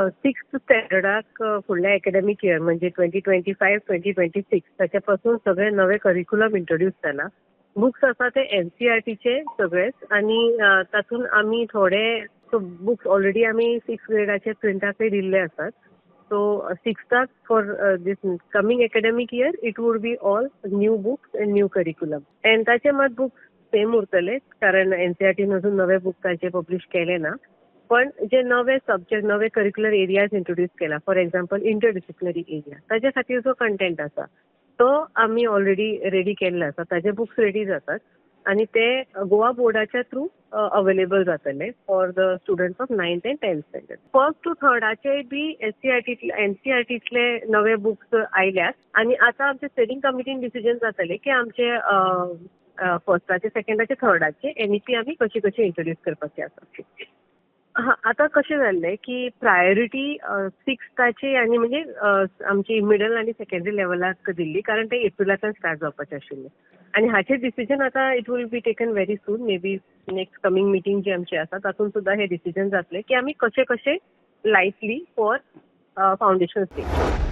Sixth स्टँडर्डाक फुडल्या academic year म्हणजे 2025-2026 ताच्या सगळे नवे करिक्युलम इंट्रोड्यूस जाला. बुक्स आसा ते एनसीईआरटीचे सगळेच आणि तातूंत आमी थोडे बुक्स ऑलरेडी आमी 6th ग्रेडाचे प्रिंटाकय दिल्ले आसात. सो सिक्स्थाक for this coming academic year it would be all new books and new curriculum. टेंथाचे मात बुक्स सेम उरतले कारण एनसीईआरटीन अजून नवे बुक्स तांचे पब्लिश केले ना. पण जे नवे सब्जेक्ट नवे करिक्युलर एरियाज इंट्रोड्यूस केला, फॉर एक्झाम्पल इंटरडिसिप्लिनरी एरिया, ताच्या खातीर जो कंटेंट आसा तो आमी ऑलरेडी रेडी केल्लो आसा. ताजे बुक्स रेडी जातात आणि ते गोवा बोर्डाच्या थ्रू अवेलेबल जातले for the students of 9th and 10th standard. First to थर्डाचे बी एनसीईआरटीतले नवे बुक्स आयल्यात आणि आता आमचे स्टडिंग कमिटीन डिसिजन जातले की आमचे फर्स्टाचे सेकंडाचे थर्डाचे एनईपी आमी कशी कशी इंट्रोड्यूस करपाचे आसा. हां, आता कशें जाल्लें की प्रायोरिटी सिक्स्थाची आनी म्हणजे आमची मिडल आनी सेकंडरी लेवलाक दिल्ली कारण ते एप्रिलांतल्यान स्टार्ट जावपाचें आशिल्लें. आनी हाचें डिसिजन आतां it will be taken very soon, may be next coming meeting जी आमची आसा तातूंत सुद्दां हे डिसिजन जातलें की आमी कशें कशें लायटली फॉर फावंडेशन स्टेज.